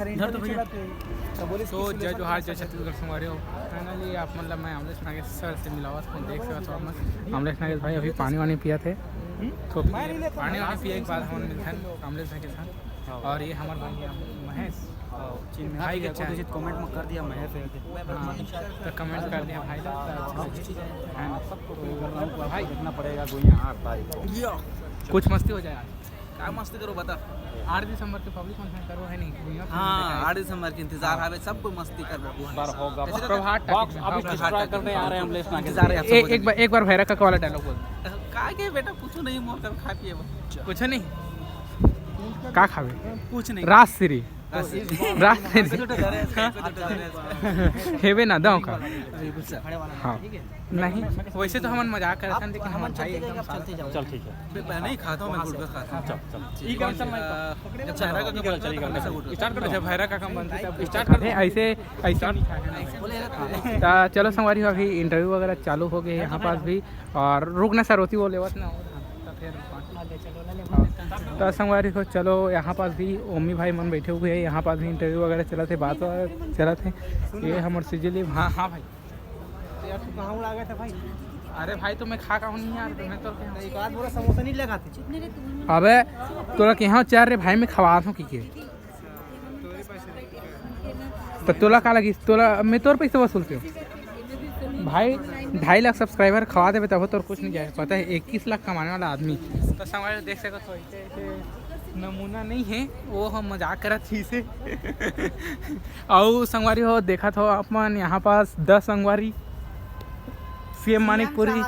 तो जय जोहार जय छत्तीसगढ़ संगवारी हो फाइनली आप मतलब मैं अमलेश नागेश सर से मिला हुआ था, देख सकते हो अमलेश नागेश भाई अभी पानी वानी पिया थे, तो पानी वानी पिए के बाद हम मिलते हैं अमलेश भाई के साथ। और ये हमारे भाई महेश भाई के चैनल कमेंट में कर दिया महेश तो कमेंट कर दिया भाई भाई देखना पड़ेगा 8 तारीख को कुछ मस्ती हो जाए। क्या मस्ती करो बता 8 दिसंबर के पब्लिक कॉन्फ्रेंस करो है नहीं। हाँ 8 दिसंबर के इंतजार है सबको मस्ती कर होगा बॉक्स अभी डिस्ट्रॉय करने आ रहे हैं अमलेश नागेश। एक बार भैरव का वाला डायलॉग बोल। का के बेटा कुछ नहीं मोर कर खा पिए कुछ नहीं का खावे कुछ नहीं राजश्री हेवे ना दाव का। हाँ नहीं वैसे तो हम मजाक कर रहे थे लेकिन हम भाई एकदम चलते जाओ। चल ठीक है मैं नहीं खाता हूं मैं गुटखा खाता हूं। चल ये कौन सा जब भैरा का कम चलेगा स्टार्ट कर। जब भैरा का काम बनता है तब स्टार्ट करते हैं। ऐसे चलो संगवारी अभी इंटरव्यू वगैरह चालू हो गए यहाँ पास भी और रुकना सर होती वो लेवत ना तो संगवारी हो। चलो यहाँ पास भी ओमी भाई मन बैठे हुए हैं, यहाँ पास भी इंटरव्यू वगैरह चला थे, बात चला थे। ये हमारे सिजिली हाँ हाँ भाई यार तू कहाँ उड़ा गया था भाई? अरे भाई तो मैं खा का हूँ नहीं यार, मैं तो एक आध बोरा समोसा नहीं लगाते। अबे तोरा के यहाँ चार रे भाई मैं खवा दूँ की तो तोला का लगी तोला मैं तोर पैसे वसूलते हो भाई। 2.5 लाख सब्सक्राइबर खवा देवे तब तो कुछ नहीं जाए। पता है 21 लाख कमाने वाला आदमी तो संगवारी देख सको तो ऐसे नमूना नहीं है वो हम मजाक करत थी से और संगवारी हो देखा था अपन यहाँ पास 10 संगवारी सीएम मानिकपुरी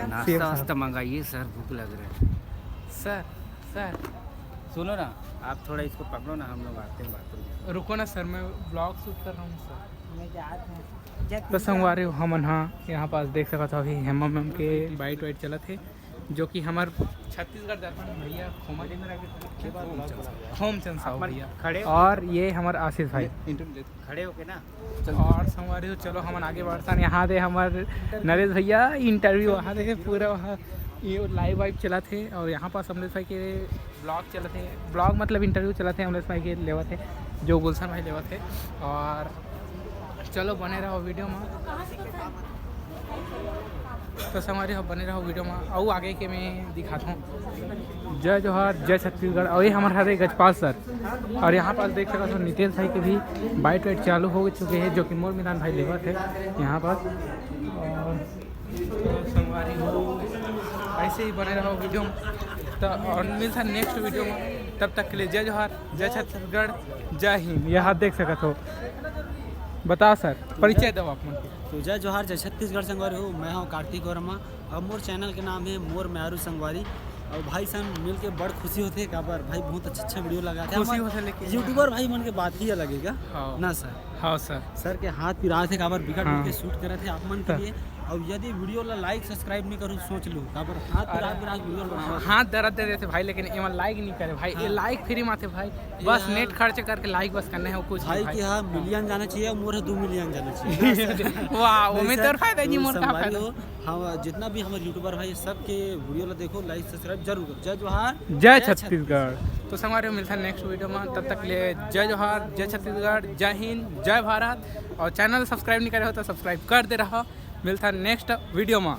नाश्ता मंगाइए सर भूख लग रहा है। सर सुनो ना आप थोड़ा इसको पकड़ो ना हम लोग आते हैं बात। रुको ना सर मैं ब्लॉग शूट कर रहा हूँ सर। तो संगवारी हो हम यहाँ पास देख सका था अभी हेमा मैम के बाइट वाइट चला थे जो कि हमारे छत्तीसगढ़ दर्पण भैया होमचंद साहब भैया खड़े और ये हमारे आशीष भाई खड़े होके ना। और संगवारी हो चलो हम आगे बढ़ता यहाँ दे हमारे नरेश भैया इंटरव्यू वहाँ दे पूरा वहाँ ये लाइव वाइव चला थे और यहाँ पास अमलेश भाई के ब्लॉग चला थे। ब्लॉग मतलब इंटरव्यू चला थे अमलेश भाई के लेवा थे जो गुलशन भाई लेवा थे। और चलो बने रहो वीडियो में तो हमारे बने रहो वीडियो में और आगे के मैं दिखाता हूँ। जय जोहार जय छत्तीसगढ़। और ये हमारे हरे गजपाल सर और यहाँ पास देख सकते हो नितेश भाई के भी बाइट वाइट चालू हो चुके हैं जो कि मोर मैदान भाई लेवा थे यहाँ पास। और संगवारी हो ऐसे ही बने रहो वीडियो में तो और मिलता नेक्स्ट वीडियो में। तब तक के लिए जय जोहार जय छत्तीसगढ़ जय हिंद। यहाँ देख सकते हो बताओ सर परिचय दो आप। तो जय जोहार जय छत्तीसगढ़ संगवारी हो। मैं हूँ कार्तिक वर्मा और मोर चैनल के नाम है मोर म्यारू संगवारी। और भाई सन मिल के बड़ खुशी होते है काबर भाई बहुत अच्छा वीडियो लगा था। यूट्यूबर भाई मन के बात ही अलग है ना सर। हाँ सर के हाथ पिरा थे काबर बिकट के शूट करे थे आप मन के लिए। और यदि वीडियो ला लाइक सब्सक्राइब नहीं करूँ सोच लो काबर हाथ वीडियो बनावा हाथ दर्द दे देते भाई लेकिन एमन लाइक नहीं करे भाई। ये लाइक फ्री माथे भाई बस नेट खर्च करके लाइक बस करने है कुछ भाई कि हाँ मिलियन जाना चाहिए मोर 2 मिलियन जाना चाहिए। वाह उम्मीद तो फायदा नहीं मोर का फायदा। हाँ जितना भी हमारे यूट्यूबर भाई सबके वीडियो ला देखो लाइक सब्सक्राइब जरूर करो। जय जोहार जय छत्तीसगढ़। तो हमारे मिलता है नेक्स्ट वीडियो में तब तक ले जय जोहार जय छत्तीसगढ़ जय हिंद जय भारत। और चैनल सब्सक्राइब नहीं करे हो तो सब्सक्राइब कर दे रहा। मिलता है नेक्स्ट वीडियो में।